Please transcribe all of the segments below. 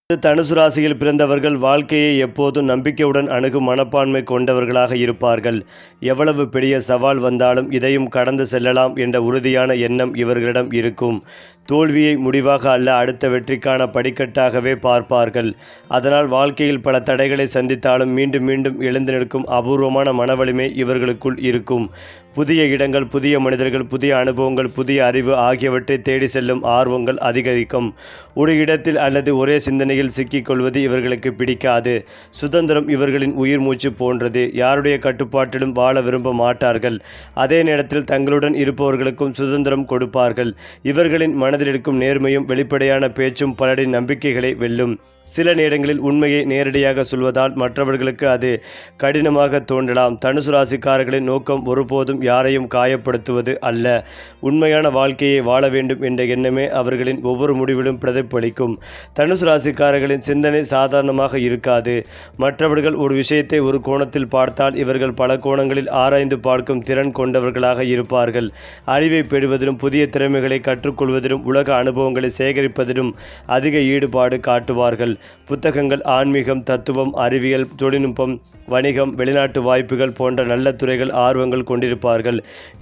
தனுசு ராசியில் பிறந்தவர்கள் வாழ்க்கையை எப்போதும் நம்பிக்கையுடன் அணுகும் மனப்பான்மை கொண்டவர்களாக இருப்பார்கள். எவ்வளவு பெரிய சவால் வந்தாலும் இதையும் கடந்து செல்லலாம் என்ற உறுதியான எண்ணம் இவர்களிடம் இருக்கும். தோல்வியை முடிவாக அல்ல, அடுத்த வெற்றிக்கான படிக்கட்டாகவே பார்ப்பார்கள். அதனால் வாழ்க்கையில் பல தடைகளை சந்தித்தாலும் மீண்டும் மீண்டும் எழுந்து நிற்கும் அபூர்வமான மனவலிமை இவர்களுக்குள் இருக்கும். புதிய இடங்கள், புதிய மனிதர்கள், புதிய அனுபவங்கள், புதிய அறிவு ஆகியவற்றை தேடி செல்லும் ஆர்வங்கள் அதிகரிக்கும். ஒரு இடத்தில் அல்லது ஒரே சிந்தனையில் சிக்கிக்கொள்வது இவர்களுக்கு பிடிக்காது. சுதந்திரம் இவர்களின் உயிர் மூச்சு போன்றது. யாருடைய கட்டுப்பாட்டிலும் வாழ விரும்ப மாட்டார்கள். அதே நேரத்தில் தங்களுடன் இருப்பவர்களுக்கும் சுதந்திரம் கொடுப்பார்கள். இவர்களின் மனதில் இருக்கும் நேர்மையும் வெளிப்படையான பேச்சும் பலரின் நம்பிக்கைகளை வெல்லும். சில நேரங்களில் உண்மையை நேரடியாக சொல்வதால் மற்றவர்களுக்கு அது கடினமாக தோன்றலாம். தனுசு ராசிக்காரர்களின் நோக்கம் ஒருபோதும் யாரையும் காயப்படுத்துவது அல்ல. உண்மையான வாழ்க்கையை வாழ வேண்டும் என்ற எண்ணமே அவர்களின் ஒவ்வொரு முடிவிலும் பிரதிபலிக்கும். தனுசு ராசிக்காரர்களின் சிந்தனை சாதாரணமாக இருக்காது. மற்றவர்கள் ஒரு விஷயத்தை ஒரு கோணத்தில் பார்த்தால் இவர்கள் பல கோணங்களில் ஆராய்ந்து பார்க்கும் திறன் கொண்டவர்களாக இருப்பார்கள். அறிவை பெறுவதிலும் புதிய திறமைகளை கற்றுக்கொள்வதிலும் உலக அனுபவங்களை சேகரிப்பதிலும் அதிக ஈடுபாடு காட்டுவார்கள். புத்தகங்கள், ஆன்மீகம், தத்துவம், அறிவியல், தொழில்நுட்பம், வணிகம், வெளிநாட்டு வாய்ப்புகள் போன்ற நல்ல துறைகள் ஆர்வங்கள் கொண்டிருப்பார்கள்.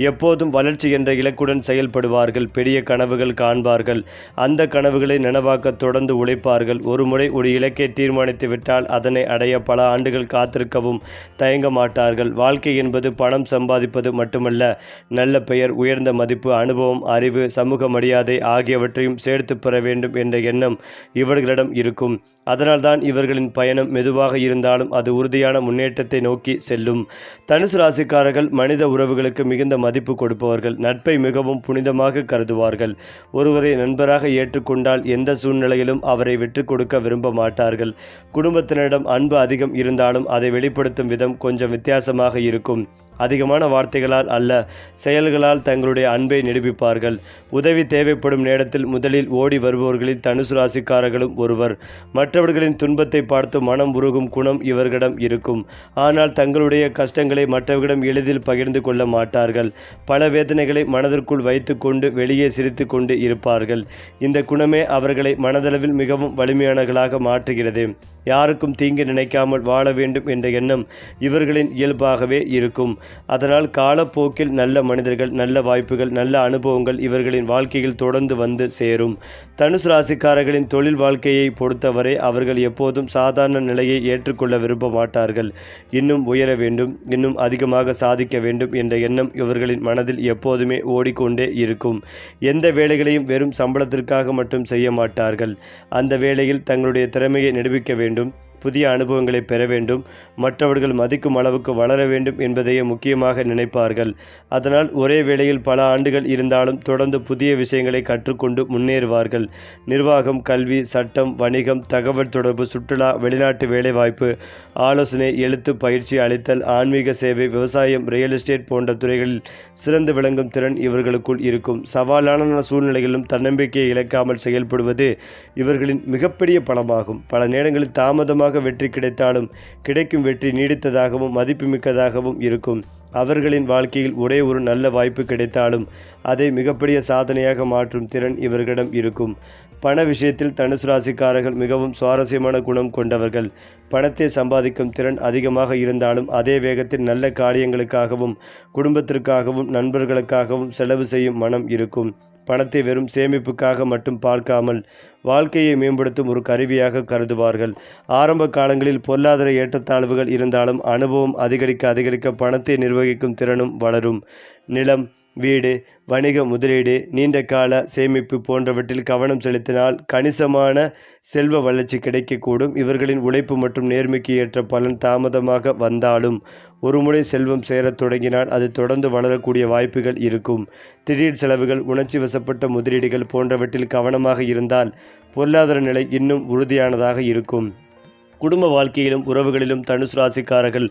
எப்போதும் வளர்ச்சி என்ற இலக்குடன் செயல்படுவார்கள். பெரிய கனவுகள் காண்பார்கள். அந்த கனவுகளை நனவாக்க தொடர்ந்து உழைப்பார்கள். ஒருமுறை ஒரு இலக்கை தீர்மானித்து விட்டால் அதனை அடைய பல ஆண்டுகள் காத்திருக்கவும் தயங்க மாட்டார்கள். வாழ்க்கை என்பது பணம் சம்பாதிப்பது மட்டுமல்ல, நல்ல பெயர், உயர்ந்த மதிப்பு, அனுபவம், அறிவு, சமூக மரியாதை ஆகியவற்றையும் சேர்த்து பெற வேண்டும் என்ற எண்ணம் இவர்களிடம் இருக்கும். அதனால்தான் இவர்களின் பயணம் மெதுவாக இருந்தாலும் அது உறுதியான முன்னேற்றத்தை நோக்கி செல்லும். தனுசு ராசிக்காரர்கள் மனித உறவுகளுக்கு மிகுந்த மதிப்பு கொடுப்பவர்கள். நட்பை மிகவும் புனிதமாக கருதுவார்கள். ஒருவரை நண்பராக ஏற்றுக்கொண்டால் எந்த சூழ்நிலையிலும் அவரை விட்டுக் கொடுக்க விரும்ப மாட்டார்கள். குடும்பத்தினரிடம் அன்பு அதிகம் இருந்தாலும் அதை வெளிப்படுத்தும் விதம் கொஞ்சம் வித்தியாசமாக இருக்கும். அதிகமான வார்த்தைகளால் அல்ல, செயல்களால் தங்களுடைய அன்பை நிரூபிப்பார்கள். உதவி தேவைப்படும் நேரத்தில் முதலில் ஓடி வருபவர்களில் தனுசு ராசிக்காரர்களும் ஒருவர். மற்றவர்களின் துன்பத்தை பார்த்து மனம் உருகும் குணம் இவர்களிடம் இருக்கும். ஆனால் தங்களுடைய கஷ்டங்களை மற்றவர்களிடம் எளிதில் பகிர்ந்து கொள்ள மாட்டார்கள். பல வேதனைகளை மனதிற்குள் வைத்து கொண்டு வெளியே சிரித்து கொண்டு இருப்பார்கள். இந்த குணமே அவர்களை மனதளவில் மிகவும் வலிமையானவர்களாக மாற்றுகிறது. யாருக்கும் தீங்கு நினைக்காமல் வாழ வேண்டும் என்ற எண்ணம் இவர்களின் இயல்பாகவே இருக்கும். அதனால் காலப்போக்கில் நல்ல மனிதர்கள், நல்ல வாய்ப்புகள், நல்ல அனுபவங்கள் இவர்களின் வாழ்க்கையில் தொடர்ந்து வந்து சேரும். தனுசு ராசிக்காரர்களின் தொழில் வாழ்க்கையை பொறுத்தவரை அவர்கள் எப்போதும் சாதாரண நிலையை ஏற்றுக்கொள்ள விரும்ப மாட்டார்கள். இன்னும் உயர வேண்டும், இன்னும் அதிகமாக சாதிக்க வேண்டும் என்ற எண்ணம் இவர்களின் மனதில் எப்போதுமே ஓடிக்கொண்டே இருக்கும். எந்த வேலைகளையும் வெறும் சம்பளத்திற்காக மட்டும் செய்ய மாட்டார்கள். அந்த வேலையில் தங்களுடைய திறமையை நிரூபிக்க வேண்டும், புதிய அனுபவங்களை பெற வேண்டும், மற்றவர்கள் மதிக்கும் அளவுக்கு வளர வேண்டும் என்பதையே முக்கியமாக நினைப்பார்கள். அதனால் ஒரே வேளையில் பல ஆண்டுகள் இருந்தாலும் தொடர்ந்து புதிய விஷயங்களை கற்றுக்கொண்டு முன்னேறுவார்கள். நிர்வாகம், கல்வி, சட்டம், வணிகம், தகவல் தொடர்பு, சுற்றுலா, வெளிநாட்டு வேலைவாய்ப்பு, ஆலோசனை, எழுத்து பயிற்சி அளித்தல், ஆன்மீக சேவை, விவசாயம், ரியல் எஸ்டேட் போன்ற துறைகளில் சிறந்து விளங்கும் திறன் இவர்களுக்குள் இருக்கும். சவாலான சூழ்நிலைகளிலும் தன்னம்பிக்கையை இழக்காமல் செயல்படுவது இவர்களின் மிகப்பெரிய பலமாகும். பல நேரங்களில் தாமதமாக வெற்றி கிடைத்தாலும் கிடைக்கும் வெற்றி நீடித்ததாகவும் மதிப்புமிக்கதாகவும் இருக்கும். அவர்களின் வாழ்க்கையில் ஒரே ஒரு நல்ல வாய்ப்பு கிடைத்தாலும் அதை மிகப்பெரிய சாதனையாக மாற்றும் திறன் இவர்களிடம் இருக்கும். பண விஷயத்தில் தனுசு ராசிக்காரர்கள் மிகவும் சுவாரஸ்யமான குணம் கொண்டவர்கள். பணத்தை சம்பாதிக்கும் திறன் அதிகமாக இருந்தாலும் அதே வேகத்தில் நல்ல காரியங்களுக்காகவும் குடும்பத்திற்காகவும் நண்பர்களுக்காகவும் செலவு செய்யும் மனம் இருக்கும். பணத்தை வெறும் சேமிப்புக்காக மட்டும் பார்க்காமல் வாழ்க்கையை மேம்படுத்தும் ஒரு கருவியாக கருதுவார்கள். ஆரம்ப காலங்களில் பொருளாதார ஏற்றத்தாழ்வுகள் இருந்தாலும் அனுபவம் அதிகரிக்க பணத்தை நிர்வகிக்கும் திறனும் வளரும். நிலம், வீடு, வணிக முதலீடு, நீண்ட கால சேமிப்பு போன்றவற்றில் கவனம் செலுத்தினால் கணிசமான செல்வ வளர்ச்சி கிடைக்கக்கூடும். இவர்களின் உழைப்பு மற்றும் நேர்மைக்கு ஏற்ற பலன் தாமதமாக வந்தாலும் ஒருமுறை செல்வம் சேரத் தொடங்கினால் அது தொடர்ந்து வளரக்கூடிய வாய்ப்புகள் இருக்கும். திடீர் செலவுகள், உணர்ச்சி வசப்பட்ட முதலீடுகள் போன்றவற்றில் கவனமாக இருந்தால் பொருளாதார நிலை இன்னும் உறுதியானதாக இருக்கும். குடும்ப வாழ்க்கையிலும் உறவுகளிலும் தனுசு ராசிக்காரர்கள்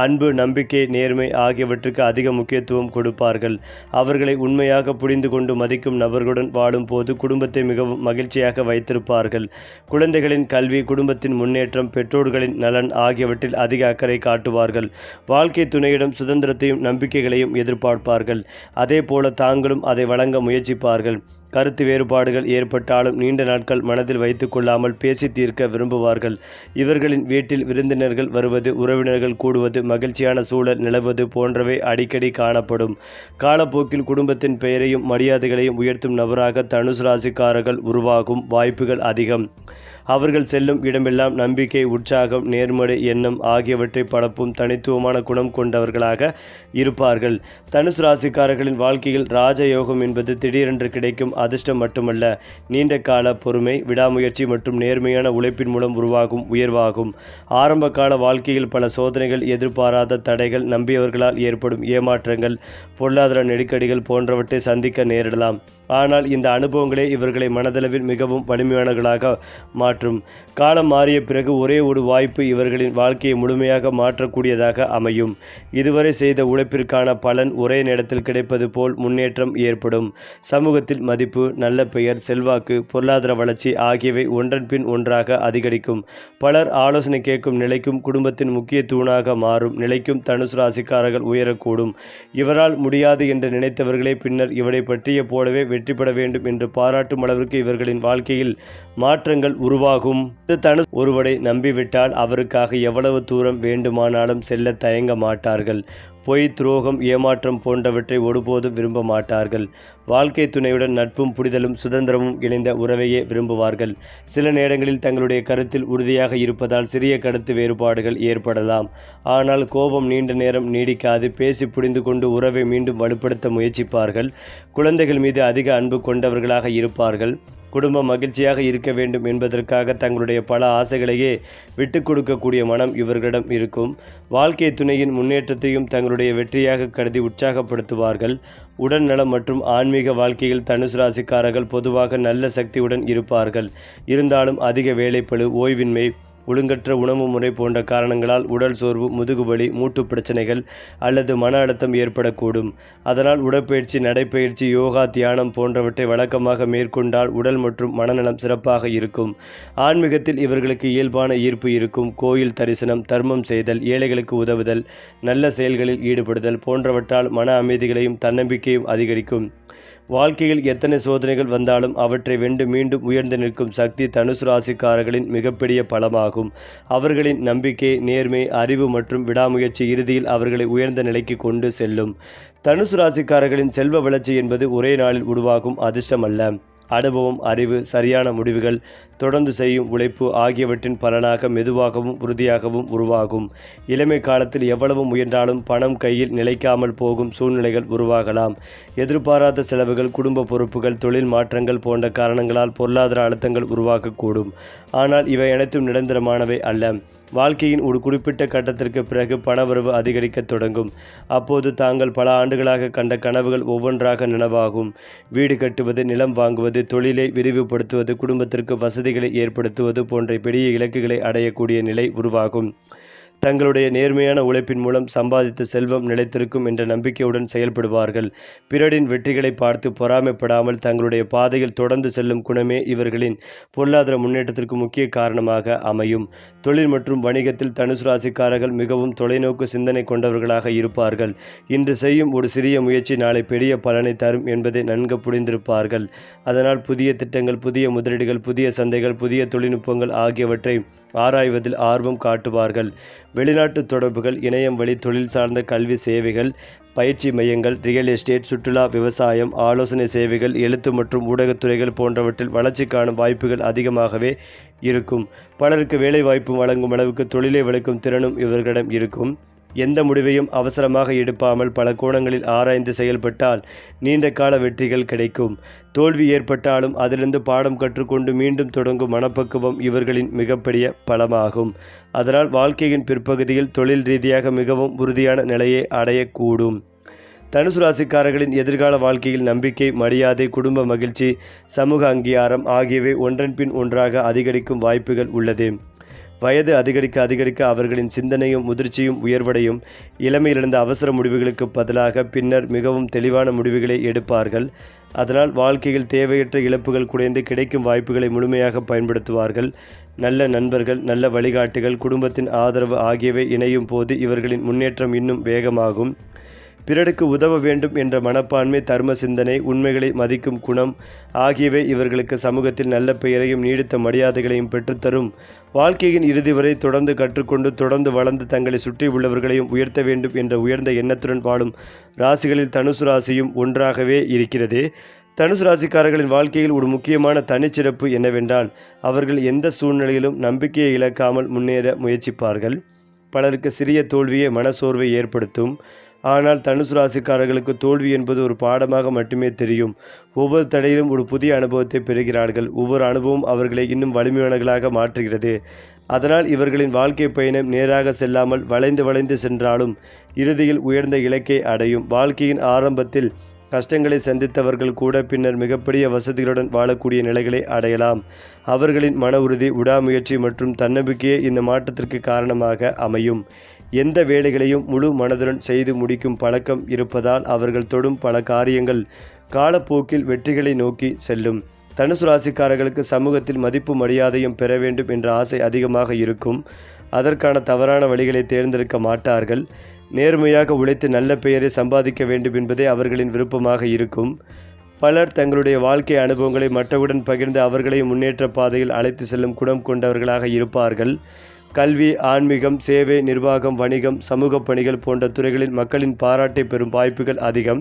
அன்பு, நம்பிக்கை, நேர்மை ஆகியவற்றுக்கு அதிக முக்கியத்துவம் கொடுப்பார்கள். அவர்களை உண்மையாக புரிந்து கொண்டு மதிக்கும் நபர்களுடன் வாழும் போது குடும்பத்தை மிகவும் மகிழ்ச்சியாக வைத்திருப்பார்கள். குழந்தைகளின் கல்வி, குடும்பத்தின் முன்னேற்றம், பெற்றோர்களின் நலன் ஆகியவற்றில் அதிக அக்கறை காட்டுவார்கள். வாழ்க்கை துணையிடம் சுதந்திரத்தையும் நம்பிக்கைகளையும் எதிர்பார்ப்பார்கள். அதே போல தாங்களும் அதை வழங்க முயற்சிப்பார்கள். கருத்து வேறுபாடுகள் ஏற்பட்டாலும் நீண்ட நாட்கள் மனதில் வைத்து கொள்ளாமல் பேசி தீர்க்க விரும்புவார்கள். இவர்களின் வீட்டில் விருந்தினர்கள் வருவது, உறவினர்கள் கூடுவது, மகிழ்ச்சியான சூழல் நிலவுவது போன்றவை அடிக்கடி காணப்படும். காலப்போக்கில் குடும்பத்தின் பெயரையும் மரியாதைகளையும் உயர்த்தும் நபராக தனுசு ராசிக்காரர்கள் உருவாகும் வாய்ப்புகள் அதிகம். அவர்கள் செல்லும் இடமெல்லாம் நம்பிக்கை, உற்சாகம், நேர்மறை எண்ணம் ஆகியவற்றை பரப்பும் தனித்துவமான குணம் கொண்டவர்களாக இருப்பார்கள். தனுசு ராசிக்காரர்களின் வாழ்க்கையில் ராஜயோகம் என்பது திடீரென்று கிடைக்கும் அதிர்ஷ்டம் மட்டுமல்ல, நீண்ட கால பொறுமை, விடாமுயற்சி மற்றும் நேர்மையான உழைப்பின் மூலம் உருவாகும் உயர்வாகும். ஆரம்ப கால வாழ்க்கையில் பல சோதனைகள், எதிர்பாராத தடைகள், நம்பியவர்களால் ஏற்படும் ஏமாற்றங்கள், பொருளாதார நெருக்கடிகள் போன்றவற்றை சந்திக்க நேரிடலாம். ஆனால் இந்த அனுபவங்களே இவர்களை மனதளவில் மிகவும் வலிமையானவர்களாக மாற்றும். காலம் மாறிய பிறகு ஒரே ஒரு வாய்ப்பு இவர்களின் வாழ்க்கையை முழுமையாக மாற்றக்கூடியதாக அமையும். இதுவரை செய்த உழைப்பிற்கான பலன் ஒரே நேரத்தில் கிடைப்பது போல் முன்னேற்றம் ஏற்படும். சமூகத்தில் மதிப்பு, நல்ல பெயர், செல்வாக்கு, பொருளாதார வளர்ச்சி ஆகியவை ஒன்றன் பின் ஒன்றாக அதிகரிக்கும். பலர் ஆலோசனை கேட்கும் நிலைக்கும் குடும்பத்தின் முக்கிய தூணாக மாறும் நிலைக்கும் தனுசு ராசிக்காரர்கள் உயரக்கூடும். இவரால் முடியாது என்று நினைத்தவர்களே பின்னர் இவரை பற்றிய போலவே வெற்றி பெற வேண்டும் என்று பாராட்டும் அளவிற்கு இவர்களின் வாழ்க்கையில் மாற்றங்கள் உருவாகும். தனுசு ஒருவரை நம்பிவிட்டால் அவருக்காக எவ்வளவு தூரம் வேண்டுமானாலும் செல்ல தயங்க மாட்டார்கள். பொய், துரோகம், ஏமாற்றம் போன்றவற்றை ஒருபோதும் விரும்ப மாட்டார்கள். வாழ்க்கை துணையுடன் நட்பும் புரிதலும் சுதந்திரமும் இணைந்த உறவையே விரும்புவார்கள். சில நேரங்களில் தங்களுடைய கருத்தில் உறுதியாக இருப்பதால் சிறிய கருத்து வேறுபாடுகள் ஏற்படலாம். ஆனால் கோபம் நீண்ட நேரம் நீடிக்காது. பேசி புரிந்து கொண்டு உறவை மீண்டும் வலுப்படுத்த முயற்சிப்பார்கள். குழந்தைகள் மீது அதிக அன்பு கொண்டவர்களாக இருப்பார்கள். குடும்பம் மகிழ்ச்சியாக இருக்க வேண்டும் என்பதற்காக தங்களுடைய பல ஆசைகளையே விட்டு கொடுக்கக்கூடிய மனம் இவர்களிடம் இருக்கும். வாழ்க்கை துணையின் முன்னேற்றத்தையும் தங்களுடைய வெற்றியாக கருதி உற்சாகப்படுத்துவார்கள். உடல் நலம் மற்றும் ஆன்மீக வாழ்க்கையில் தனுசு ராசிக்காரர்கள் பொதுவாக நல்ல சக்தியுடன் இருப்பார்கள். இருந்தாலும் அதிக வேலைப்பளு, ஓய்வின்மை, ஒழுங்கற்ற உணவு முறை போன்ற காரணங்களால் உடல் சோர்வு, முதுகுவலி, மூட்டு பிரச்சனைகள் அல்லது மன அழுத்தம் ஏற்படக்கூடும். அதனால் உடற்பயிற்சி, நடைப்பயிற்சி, யோகா, தியானம் போன்றவற்றை வழக்கமாக மேற்கொண்டால் உடல் மற்றும் மனநலம் சிறப்பாக இருக்கும். ஆன்மீகத்தில் இவர்களுக்கு இயல்பான ஈர்ப்பு இருக்கும். கோயில் தரிசனம், தர்மம் செய்தல், ஏழைகளுக்கு உதவுதல், நல்ல செயல்களில் ஈடுபடுதல் போன்றவற்றால் மன அமைதிகளையும் தன்னம்பிக்கையும் அதிகரிக்கும். வாழ்க்கையில் எத்தனை சோதனைகள் வந்தாலும் அவற்றை வென்று மீண்டும் உயர்ந்து நிற்கும் சக்தி தனுசு ராசிக்காரர்களின் மிகப்பெரிய பலமாகும். அவர்களின் நம்பிக்கை, நேர்மை, அறிவு மற்றும் விடாமுயற்சி இறுதியில் அவர்களை உயர்ந்த நிலைக்கு கொண்டு செல்லும். தனுசு ராசிக்காரர்களின் செல்வ வளர்ச்சி என்பது ஒரே நாளில் உருவாகும் அதிர்ஷ்டம் அல்ல. அனுபவம், அறிவு, சரியான முடிவுகள், தொடர்ந்து செய்யும் உழைப்பு ஆகியவற்றின் பலனாக மெதுவாகவும் உறுதியாகவும் உருவாகும். இளமை காலத்தில் எவ்வளவு முயன்றாலும் பணம் கையில் நிலைக்காமல் போகும் சூழ்நிலைகள் உருவாகலாம். எதிர்பாராத செலவுகள், குடும்ப பொறுப்புகள், தொழில் மாற்றங்கள் போன்ற காரணங்களால் பொருளாதார அழுத்தங்கள் உருவாகக்கூடும். ஆனால் இவை அனைத்தும் நிரந்தரமானவை அல்ல. வாழ்க்கையின் ஒரு குறிப்பிட்ட கட்டத்திற்கு பிறகு பணவரவு அதிகரிக்க தொடங்கும். அப்போது தாங்கள் பல ஆண்டுகளாக கண்ட கனவுகள் ஒவ்வொன்றாக நனவாகும். வீடு கட்டுவது, நிலம் வாங்குவது, தொழிலை விரிவுபடுத்துவது, குடும்பத்திற்கு வசதிகளை ஏற்படுத்துவது போன்ற பெரிய இலக்குகளை அடையக்கூடிய நிலை உருவாகும். தங்களுடைய நேர்மையான உழைப்பின் மூலம் சம்பாதித்த செல்வம் நிலைத்திருக்கும் என்ற நம்பிக்கையுடன் செயல்படுவார்கள். பிறரின் வெற்றிகளை பார்த்து பொறாமைப்படாமல் தங்களுடைய பாதையில் தொடர்ந்து செல்லும் குணமே இவர்களின் பொருளாதார முன்னேற்றத்திற்கு முக்கிய காரணமாக அமையும். தொழில் மற்றும் வணிகத்தில் தனுசு ராசிக்காரர்கள் மிகவும் தொலைநோக்கு சிந்தனை கொண்டவர்களாக இருப்பார்கள். இன்று செய்யும் ஒரு சிறிய முயற்சி நாளை பெரிய பலனை தரும் என்பதை நன்கு புரிந்திருப்பார்கள். அதனால் புதிய திட்டங்கள், புதிய முதலீடுகள், புதிய சந்தைகள், புதிய தொழில்நுட்பங்கள் ஆகியவற்றை ஆராய்வதில் ஆர்வம் காட்டுவார்கள். வெளிநாட்டு தொடர்புகள், இணையம் வழி தொழில் சார்ந்த கல்வி சேவைகள், பயிற்சி மையங்கள், ரியல் எஸ்டேட், சுற்றுலா, விவசாயம், ஆலோசனை சேவைகள், எழுத்து மற்றும் ஊடகத்துறைகள் போன்றவற்றில் வளர்ச்சி காணும் வாய்ப்புகள் அதிகமாகவே இருக்கும். பலருக்கு வேலை வாய்ப்பு வழங்கும் அளவுக்கு தொழிலை வளர்க்கும் திறனும் இவர்களிடம் இருக்கும். எந்த முடிவையும் அவசரமாக எடுப்பாமல் பல கோணங்களில் ஆராய்ந்து செயல்பட்டால் நீண்ட கால வெற்றிகள் கிடைக்கும். தோல்வி ஏற்பட்டாலும் அதிலிருந்து பாடம் கற்றுக்கொண்டு மீண்டும் தொடங்கும் மனப்பக்குவம் இவர்களின் மிகப்பெரிய பலமாகும். அதனால் வாழ்க்கையின் பிற்பகுதியில் தொழில் ரீதியாக மிகவும் உறுதியான நிலையை அடையக்கூடும். தனுசு ராசிக்காரர்களின் எதிர்கால வாழ்க்கையில் நம்பிக்கை, மரியாதை, குடும்ப மகிழ்ச்சி, சமூக அங்கீகாரம் ஆகியவை ஒன்றன் பின் ஒன்றாக அதிகரிக்கும் வாய்ப்புகள் உள்ளது. வயது அதிகரிக்க அவர்களின் சிந்தனையும் முதிர்ச்சியும் உயர்வடையும். இளமையிலிருந்த அவசர முடிவுகளுக்கு பதிலாக பின்னர் மிகவும் தெளிவான முடிவுகளை எடுப்பார்கள். அதனால் வாழ்க்கையில் தேவையற்ற இழப்புகள் குறைந்து கிடைக்கும் வாய்ப்புகளை முழுமையாக பயன்படுத்துவார்கள். நல்ல நண்பர்கள், நல்ல வழிகாட்டிகள், குடும்பத்தின் ஆதரவு ஆகியவை இணையும் போது இவர்களின் முன்னேற்றம் இன்னும் வேகமாகும். பிறருக்கு உதவ வேண்டும் என்ற மனப்பான்மை, தர்ம சிந்தனை, உண்மைகளை மதிக்கும் குணம் ஆகியவை இவர்களுக்கு சமூகத்தில் நல்ல பெயரையும் நீடித்த மரியாதைகளையும் பெற்றுத்தரும். வாழ்க்கையின் இறுதி வரை தொடர்ந்து கற்றுக்கொண்டு தொடர்ந்து வளர்ந்து தங்களை சுற்றி உள்ளவர்களையும் உயர்த்த வேண்டும் என்ற உயர்ந்த எண்ணத்துடன் வாழும் ராசிகளில் தனுசு ராசியும் ஒன்றாகவே இருக்கிறது. தனுசு ராசிக்காரர்களின் வாழ்க்கையில் ஒரு முக்கியமான தனிச்சிறப்பு என்னவென்றால், அவர்கள் எந்த சூழ்நிலையிலும் நம்பிக்கையை இழக்காமல் முன்னேற முயற்சிப்பார்கள். பலருக்கு சிறிய தோல்வியே மனசோர்வை ஏற்படுத்தும். ஆனால் தனுசு ராசிக்காரர்களுக்கு தோல்வி என்பது ஒரு பாடமாக மட்டுமே தெரியும். ஒவ்வொரு தடையிலும் ஒரு புதிய அனுபவத்தை பெறுகிறார்கள். ஒவ்வொரு அனுபவம் அவர்களை இன்னும் வலிமையானவர்களாக மாற்றுகிறது. அதனால் இவர்களின் வாழ்க்கை பயணம் நேராக செல்லாமல் வளைந்து வளைந்து சென்றாலும் இறுதியில் உயர்ந்த இலக்கை அடையும். வாழ்க்கையின் ஆரம்பத்தில் கஷ்டங்களை சந்தித்தவர்கள் கூட பின்னர் மிகப்பெரிய வசதிகளுடன் வாழக்கூடிய நிலைகளை அடையலாம். அவர்களின் மன உறுதி, விடாமுயற்சி மற்றும் தன்னம்பிக்கையே இந்த மாற்றத்திற்கு காரணமாக அமையும். எந்த வேலைகளையும் முழு மனதுடன் செய்து முடிக்கும் பழக்கம் இருப்பதால் அவர்கள் தொடும் பல காரியங்கள் காலப்போக்கில் வெற்றிகளை நோக்கி செல்லும். தனுசு ராசிக்காரர்களுக்கு சமூகத்தில் மதிப்பு மரியாதையும் பெற வேண்டும் என்ற ஆசை அதிகமாக இருக்கும். அதற்கான தவறான வழிகளை தேர்ந்தெடுக்க மாட்டார்கள். நேர்மையாக உழைத்து நல்ல பெயரை சம்பாதிக்க வேண்டும் என்பதே அவர்களின் விருப்பமாக இருக்கும். பலர் தங்களுடைய வாழ்க்கை அனுபவங்களை மற்றவுடன் பகிர்ந்து அவர்களை முன்னேற்ற பாதையில் அழைத்து செல்லும் குணம் கொண்டவர்களாக இருப்பார்கள். கல்வி, ஆன்மீகம், சேவை, நிர்வாகம், வணிகம், சமூக பணிகள் போன்ற துறைகளில் மக்களின் பாராட்டை பெறும் வாய்ப்புகள் அதிகம்.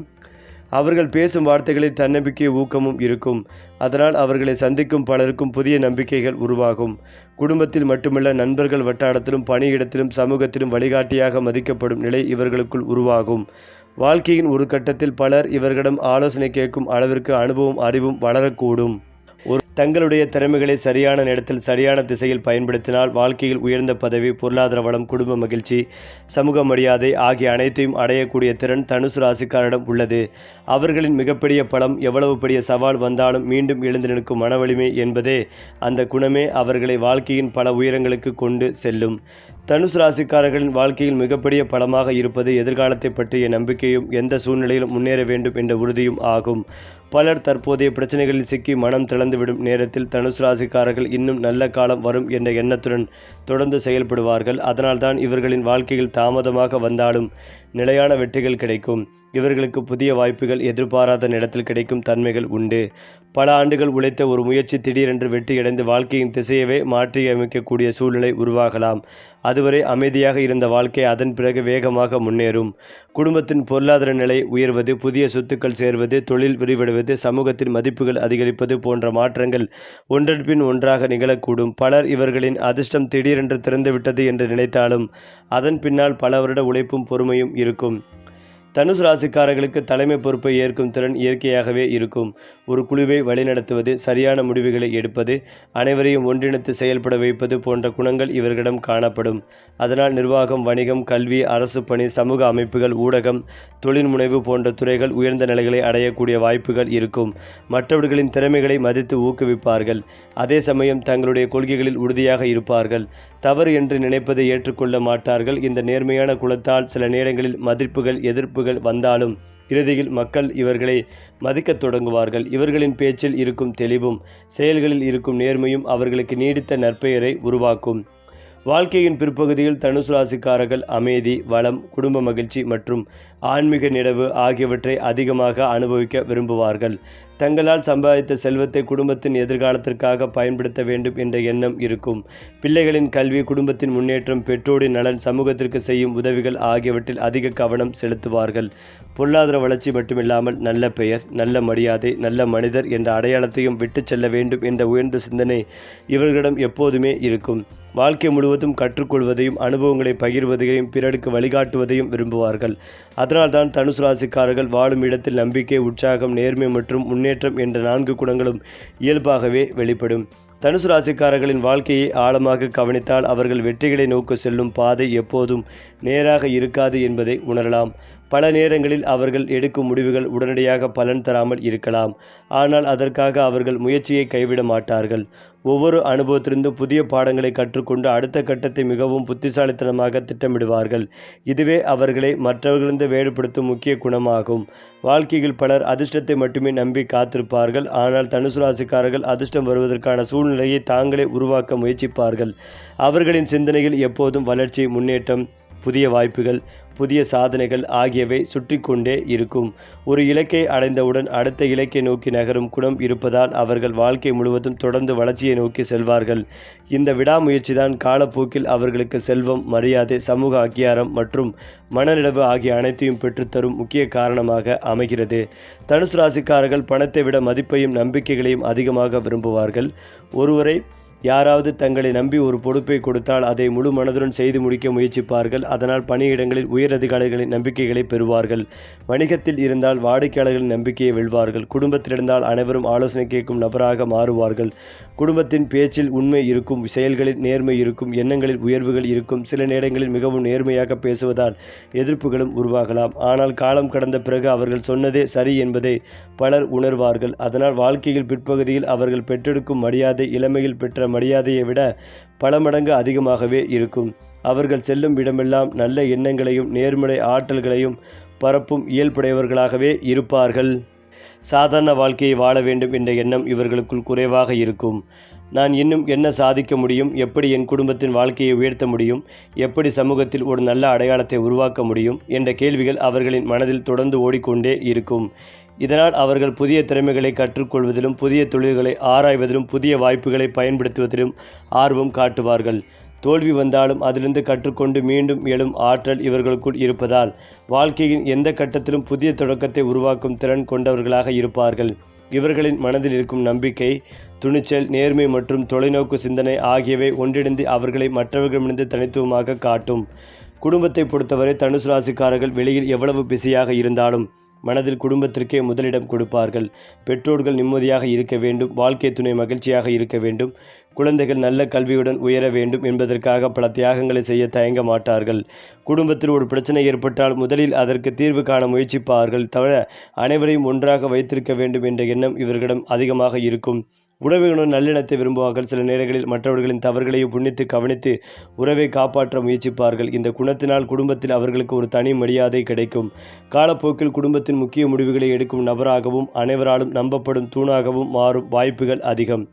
அவர்கள் பேசும் வார்த்தைகளில் தன்னம்பிக்கை, ஊக்கமும் இருக்கும். அதனால் அவர்களை சந்திக்கும் பலருக்கும் புதிய நம்பிக்கைகள் உருவாகும். குடும்பத்தில் மட்டுமல்ல, நண்பர்கள் வட்டாரத்திலும், பணியிடத்திலும், சமூகத்திலும் வழிகாட்டியாக மதிக்கப்படும் நிலை இவர்களுக்குள் உருவாகும். வாழ்க்கையின் ஒரு கட்டத்தில் பலர் இவர்களிடம் ஆலோசனை கேட்கும் அளவிற்கு அனுபவம், அறிவும் வளரக்கூடும். தங்களுடைய திறமைகளை சரியான நேரத்தில் சரியான திசையில் பயன்படுத்தினால் வாழ்க்கையில் உயர்ந்த பதவி, பொருளாதார வளம், குடும்ப மகிழ்ச்சி, சமூக மரியாதை ஆகிய அனைத்தையும் அடையக்கூடிய திறன் தனுசு ராசிக்காரிடம் உள்ளது. அவர்களின் மிகப்பெரிய பலம், எவ்வளவு பெரிய சவால் வந்தாலும் மீண்டும் எழுந்து நிற்கும் மன வலிமை என்பதே அந்த குணமே அவர்களை வாழ்க்கையின் பல உயரங்களுக்கு கொண்டு செல்லும். தனுசு ராசிக்காரர்களின் வாழ்க்கையில் மிகப்பெரிய பலமாக இருப்பது எதிர்காலத்தை பற்றிய நம்பிக்கையும் எந்த சூழ்நிலையிலும் முன்னேற வேண்டும் என்ற உறுதியும் ஆகும். பலர் தற்போதைய பிரச்சனைகளில் சிக்கி மனம் திறந்துவிடும் நேரத்தில் தனுசு ராசிக்காரர்கள் இன்னும் நல்ல காலம் வரும் என்ற எண்ணத்துடன் தொடர்ந்து செயல்படுவார்கள். அதனால்தான் இவர்களின் வாழ்க்கையில் தாமதமாக வந்தாலும் நிலையான வெற்றிகள் கிடைக்கும். இவர்களுக்கு புதிய வாய்ப்புகள் எதிர்பாராத நேரத்தில் கிடைக்கும் தன்மைகள் உண்டு. பல ஆண்டுகள் உழைத்த ஒரு முயற்சி திடீரென்று வெற்றியடைந்து வாழ்க்கையின் திசையவே மாற்றியமைக்கக்கூடிய சூழ்நிலை உருவாகலாம். அதுவரை அமைதியாக இருந்த வாழ்க்கை அதன் பிறகு வேகமாக முன்னேறும். குடும்பத்தின் பொருளாதார நிலை உயர்வது, புதிய சொத்துக்கள் சேர்வது, தொழில் விரிவடைவது, சமூகத்தின் மதிப்புகள் அதிகரிப்பது போன்ற மாற்றங்கள் ஒன்றன் பின் ஒன்றாக நிகழக்கூடும். பலர் இவர்களின் அதிர்ஷ்டம் திடீரென்று திறந்துவிட்டது என்று நினைத்தாலும் அதன் பின்னால் பல வருட உழைப்பும் பொறுமையும் இருக்கும். தனுசு ராசிக்காரர்களுக்கு தலைமை பொறுப்பை ஏற்கும் திறன் இயற்கையாகவே இருக்கும். ஒரு குழுவை வழிநடத்துவது, சரியான முடிவுகளை எடுப்பது, அனைவரையும் ஒன்றிணைத்து செயல்பட வைப்பது போன்ற குணங்கள் இவர்களிடம் காணப்படும். அதனால் நிர்வாகம், வணிகம், கல்வி, அரசு பணி, சமூக அமைப்புகள், ஊடகம், தொழில் முனைவு போன்ற துறைகள் உயர்ந்த நிலைகளை அடையக்கூடிய வாய்ப்புகள் இருக்கும். மற்றவர்களின் திறமைகளை மதித்து ஊக்குவிப்பார்கள். அதே சமயம் தங்களுடைய கொள்கைகளில் உறுதியாக இருப்பார்கள். தவறு என்று நினைப்பதை ஏற்றுக்கொள்ள மாட்டார்கள். இந்த நேர்மையான குலத்தால் சில நேரங்களில் மதிப்புகள், எதிர்ப்புகள் வந்தாலும் இறுதியில் மக்கள் இவர்களை மதிக்கத் தொடங்குவார்கள். இவர்களின் பேச்சில் இருக்கும் தெளிவும் செயல்களில் இருக்கும் நேர்மையும் அவர்களுக்கு நீடித்த நற்பெயரை உருவாக்கும். வாழ்க்கையின் பிற்பகுதியில் தனுசு ராசிக்காரர்கள் அமைதி, வளம், குடும்ப மகிழ்ச்சி மற்றும் ஆன்மீக நிறைவு ஆகியவற்றை அதிகமாக அனுபவிக்க விரும்புவார்கள். தங்களால் சம்பாதித்த செல்வத்தை குடும்பத்தின் எதிர்காலத்திற்காக பயன்படுத்த வேண்டும் என்ற எண்ணம் இருக்கும். பிள்ளைகளின் கல்வி, குடும்பத்தின் முன்னேற்றம், பெற்றோரின் நலன், சமூகத்திற்கு செய்யும் உதவிகள் ஆகியவற்றில் அதிக கவனம் செலுத்துவார்கள். பொருளாதார வளர்ச்சி மட்டுமில்லாமல் நல்ல பெயர், நல்ல மரியாதை, நல்ல மனிதர் என்ற அடையாளத்தையும் விட்டு செல்ல வேண்டும் என்ற உயர்ந்த சிந்தனை இவர்களிடம் எப்போதுமே இருக்கும். வாழ்க்கை முழுவதும் கற்றுக்கொள்வதையும் அனுபவங்களை பகிர்வதையும் பிறருக்கு வழிகாட்டுவதையும் விரும்புவார்கள். அதனால்தான் தனுசு ராசிக்காரர்கள் வாழும் இடத்தில் நம்பிக்கை, உற்சாகம், நேர்மை மற்றும் முன்னேற்றம் என்ற 4 குணங்களும் இயல்பாகவே வெளிப்படும். தனுசு ராசிக்காரர்களின் வாழ்க்கையை ஆழமாக கவனித்தால் அவர்கள் வெற்றிகளை நோக்கி செல்லும் பாதை எப்போதும் நேராக இருக்காது என்பதை உணரலாம். பல நேரங்களில் அவர்கள் எடுக்கும் முடிவுகள் உடனடியாக பலன் தராமல் இருக்கலாம். ஆனால் அதற்காக அவர்கள் முயற்சியை கைவிட மாட்டார்கள். ஒவ்வொரு அனுபவத்திலிருந்தும் புதிய பாடங்களை கற்றுக்கொண்டு அடுத்த கட்டத்தை மிகவும் புத்திசாலித்தனமாக திட்டமிடுவார்கள். இதுவே அவர்களை மற்றவர்களிருந்து வேறுபடுத்தும் முக்கிய குணமாகும். வாழ்க்கையில் பலர் அதிர்ஷ்டத்தை மட்டுமே நம்பி காத்திருப்பார்கள். ஆனால் தனுசு ராசிக்காரர்கள் அதிர்ஷ்டம் வருவதற்கான சூழ்நிலையை தாங்களே உருவாக்க முயற்சிப்பார்கள். அவர்களின் சிந்தனையில் எப்போதும் வளர்ச்சி, முன்னேற்றம், புதிய வாய்ப்புகள், புதிய சாதனைகள் ஆகியவை சுற்றி கொண்டே இருக்கும். ஒரு இலக்கை அடைந்தவுடன் அடுத்த இலக்கை நோக்கி நகரும் குணம் இருப்பதால் அவர்கள் வாழ்க்கை முழுவதும் தொடர்ந்து வளர்ச்சியை நோக்கி செல்வார்கள். இந்த விடாமுயற்சிதான் காலப்போக்கில் அவர்களுக்கு செல்வம், மரியாதை, சமூக அங்கீகாரம் மற்றும் மனநிறைவு ஆகிய அனைத்தையும் பெற்றுத்தரும் முக்கிய காரணமாக அமைகிறது. தனுசு ராசிக்காரர்கள் பணத்தை விட மதிப்பையும் நம்பிக்கைகளையும் அதிகமாக விரும்புவார்கள். ஒருவரை யாராவது தங்களை நம்பி ஒரு பொறுப்பை கொடுத்தால் அதை முழு மனதுடன் செய்து முடிக்க முயற்சிப்பார்கள். அதனால் பணியிடங்களில் உயர் அதிகாரிகளின் நம்பிக்கைகளை பெறுவார்கள். வணிகத்தில் இருந்தால் வாடிக்கையாளர்களின் நம்பிக்கையை வெல்வார்கள். குடும்பத்தில் இருந்தால் அனைவரும் ஆலோசனை கேட்கும் நபராக மாறுவார்கள். குடும்பத்தின் பேச்சில் உண்மை இருக்கும், செயல்களில் நேர்மை இருக்கும், எண்ணங்களில் உயர்வுகள் இருக்கும். சில நேரங்களில் மிகவும் நேர்மையாக பேசுவதால் எதிர்ப்புகளும் உருவாகலாம். ஆனால் காலம் கடந்த பிறகு அவர்கள் சொன்னதே சரி என்பதை பலர் உணர்வார்கள். அதனால் வாழ்க்கையில் பிற்பகுதியில் அவர்கள் பெற்றெடுக்கும் மரியாதை இளமையில் பெற்ற மரியாதையை விட பல மடங்கு அதிகமாகவே இருக்கும். அவர்கள் செல்லும் இடமெல்லாம் நல்ல எண்ணங்களையும் நேர்மறை ஆற்றல்களையும் பரப்பும் இயல்புடையவர்களாகவே இருப்பார்கள். சாதாரண வாழ்க்கையை வாழ வேண்டும் என்ற எண்ணம் இவர்களுக்குள் குறைவாக இருக்கும். நான் இன்னும் என்ன சாதிக்க முடியும், எப்படி என் குடும்பத்தின் வாழ்க்கையை உயர்த்த முடியும், எப்படி சமூகத்தில் ஒரு நல்ல அடையாளத்தை உருவாக்க முடியும் என்ற கேள்விகள் அவர்களின் மனதில் தொடர்ந்து ஓடிக்கொண்டே இருக்கும். இதனால் அவர்கள் புதிய திறமைகளை கற்றுக்கொள்வதிலும், புதிய தொழில்களை ஆராய்வதிலும், புதிய வாய்ப்புகளை பயன்படுத்துவதிலும் ஆர்வம் காட்டுவார்கள். தோல்வி வந்தாலும் அதிலிருந்து கற்றுக்கொண்டு மீண்டும் எழும் ஆற்றல் இவர்களுக்குள் இருப்பதால் வாழ்க்கையின் எந்த கட்டத்திலும் புதிய தொடக்கத்தை உருவாக்கும் திறன் கொண்டவர்களாக இருப்பார்கள். இவர்களின் மனதில் இருக்கும் நம்பிக்கை, துணிச்சல், நேர்மை மற்றும் தொலைநோக்கு சிந்தனை ஆகியவை ஒன்றிணைந்து அவர்களை மற்றவர்களிடமிருந்து தனித்துவமாக காட்டும். குடும்பத்தை பொறுத்தவரை தனுசு ராசிக்காரர்கள் வெளியில் எவ்வளவு பிஸியாக இருந்தாலும் மனதில் குடும்பத்திற்கே முதலிடம் கொடுப்பார்கள். பெற்றோர்கள் நிம்மதியாக இருக்க வேண்டும், வாழ்க்கை துணை மகிழ்ச்சியாக இருக்க வேண்டும், குழந்தைகள் நல்ல கல்வியுடன் உயர வேண்டும் என்பதற்காக பல தியாகங்களை செய்ய தயங்க மாட்டார்கள். குடும்பத்தில் ஒரு பிரச்சனை ஏற்பட்டால் முதலில் அதற்கு தீர்வு காண முயற்சிப்பார்கள். தவிர அனைவரையும் ஒன்றாக வைத்திருக்க வேண்டும் என்ற எண்ணம் இவர்களிடம் அதிகமாக இருக்கும். உறவுகளுடன் நல்லிணத்தை விரும்புவார்கள். சில நேரங்களில் மற்றவர்களின் தவறுகளையும் புண்ணித்து கவனித்து உறவை காப்பாற்ற முயற்சிப்பார்கள். இந்த குணத்தினால் குடும்பத்தில் அவர்களுக்கு ஒரு தனி மரியாதை கிடைக்கும். காலப்போக்கில் குடும்பத்தின் முக்கிய முடிவுகளை எடுக்கும் நபராகவும் அனைவராலும் நம்பப்படும் தூணாகவும் மாறும் வாய்ப்புகள் அதிகம்.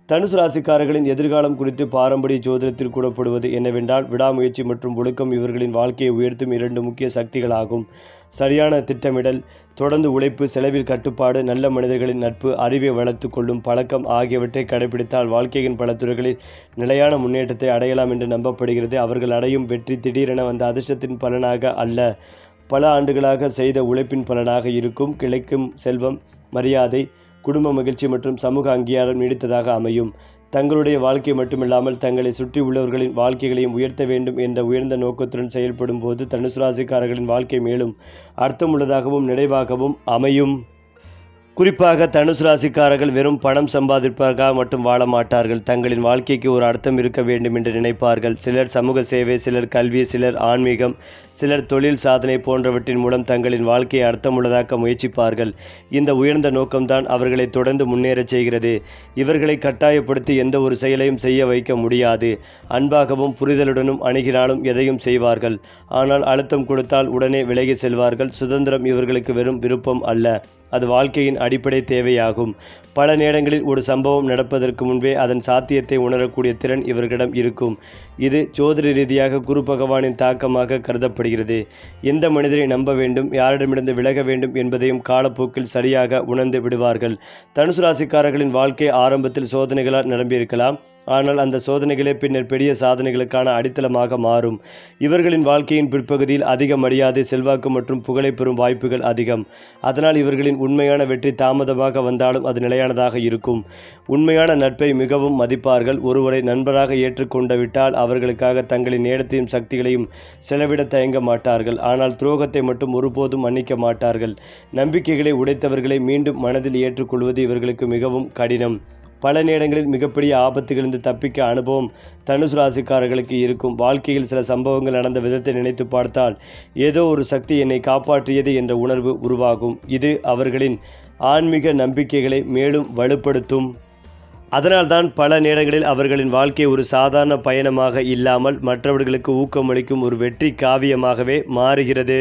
தனுசு ராசிக்காரர்களின் எதிர்காலம் குறித்து பாரம்பரிய ஜோதிடத்தில் கூறப்படுவது என்னவென்றால், விடாமுயற்சி மற்றும் ஒழுக்கம் இவர்களின் வாழ்க்கையை உயர்த்தும் 2 முக்கிய சக்திகளாகும். சரியான திட்டமிடல், தொடர்ந்து உழைப்பு, செலவில் கட்டுப்பாடு, நல்ல மனிதர்களின் நட்பு, அறிவை வளர்த்து கொள்ளும் பழக்கம் ஆகியவற்றை கடைபிடித்தால் வாழ்க்கையின் பல துறைகளில் நிலையான முன்னேற்றத்தை அடையலாம் என்று நம்பப்படுகிறது. அவர்கள் அடையும் வெற்றி திடீரென வந்த அதிர்ஷ்டத்தின் பலனாக அல்ல, பல ஆண்டுகளாக செய்த உழைப்பின் பலனாக இருக்கும். கிடைக்கும் செல்வம், மரியாதை, குடும்ப மகிழ்ச்சி மற்றும் சமூக அங்கீகாரம் நீடித்ததாக அமையும். தங்களுடைய வாழ்க்கை மட்டுமில்லாமல் தங்களை சுற்றி உள்ளவர்களின் வாழ்க்கைகளையும் உயர்த்த வேண்டும் என்ற உயர்ந்த நோக்கத்துடன் செயல்படும் போது தனுசு ராசிக்காரர்களின் வாழ்க்கை மேலும் அர்த்தமுள்ளதாகவும் நிறைவாகவும் அமையும். குறிப்பாக தனுசு ராசிக்காரர்கள் வெறும் பணம் சம்பாதிப்பதற்காக மட்டும் வாழ மாட்டார்கள். தங்களின் வாழ்க்கைக்கு ஒரு அர்த்தம் இருக்க வேண்டும் என்று நினைப்பார்கள். சிலர் சமூக சேவை, சிலர் கல்வி, சிலர் ஆன்மீகம், சிலர் தொழில் சாதனை போன்றவற்றின் மூலம் தங்களின் வாழ்க்கையை அர்த்தமுள்ளதாக்க முயற்சிப்பார்கள். இந்த உயர்ந்த நோக்கம்தான் அவர்களை தொடர்ந்து முன்னேறச் செய்கிறது. இவர்களை கட்டாயப்படுத்தி எந்த ஒரு செயலையும் செய்ய வைக்க முடியாது. அன்பாகவும் புரிதலுடனும் அணுகினாலும் எதையும் செய்வார்கள். ஆனால் அழுத்தம் கொடுத்தால் உடனே விலகி செல்வார்கள். சுதந்திரம் இவர்களுக்கு வெறும் விருப்பம் அல்ல, அது வாழ்க்கையின் அடிப்படை தேவையாகும். பல நேரங்களில் ஒரு சம்பவம் நடப்பதற்கு முன்பே அதன் சாத்தியத்தை உணரக்கூடிய திறன் இவர்களிடம் இருக்கும். இது ஜோதிட ரீதியாக குரு பகவானின் தாக்கமாக கருதப்படுகிறது. எந்த மனிதரை நம்ப வேண்டும், யாரிடமிருந்து விலக வேண்டும் என்பதையும் காலப்போக்கில் சரியாக உணர்ந்து விடுவார்கள். தனுசு ராசிக்காரர்களின் வாழ்க்கை ஆரம்பத்தில் சோதனைகளால் நிரம்பியிருக்கலாம். ஆனால் அந்த சோதனைகளே பின்னர் பெரிய சாதனைகளுக்கான அடித்தளமாக மாறும். இவர்களின் வாழ்க்கையின் பிற்பகுதியில் அதிக மரியாதை, செல்வாக்கு மற்றும் புகழை பெறும் வாய்ப்புகள் அதிகம். அதனால் இவர்களின் உண்மையான வெற்றி தாமதமாக வந்தாலும் அது நிலையானதாக இருக்கும். உண்மையான நட்பை மிகவும் மதிப்பார்கள். ஒருவரை நண்பராக ஏற்றுக்கொண்டு விட்டால் அவர்களுக்காக தங்களின் நேரத்தையும் சக்திகளையும் செலவிட தயங்க மாட்டார்கள். ஆனால் துரோகத்தை மட்டும் ஒருபோதும் மன்னிக்க மாட்டார்கள். நம்பிக்கைகளை உடைத்தவர்களை மீண்டும் மனதில் ஏற்றுக்கொள்வது இவர்களுக்கு மிகவும் கடினம். பல நேரங்களில் மிகப்பெரிய ஆபத்துகளிலிருந்து தப்பிக்க அனுபவம் தனுசு ராசிக்காரர்களுக்கு இருக்கும். வாழ்க்கையில் சில சம்பவங்கள் நடந்த விதத்தை நினைத்து பார்த்தால் ஏதோ ஒரு சக்தி என்னை காப்பாற்றியது என்ற உணர்வு உருவாகும். இது அவர்களின் ஆன்மீக நம்பிக்கைகளை மேலும் வலுப்படுத்தும். அதனால்தான் பல நேரங்களில் அவர்களின் வாழ்க்கை ஒரு சாதாரண பயணமாக இல்லாமல் மற்றவர்களுக்கு ஊக்கமளிக்கும் ஒரு வெற்றி காவியமாகவே மாறுகிறது.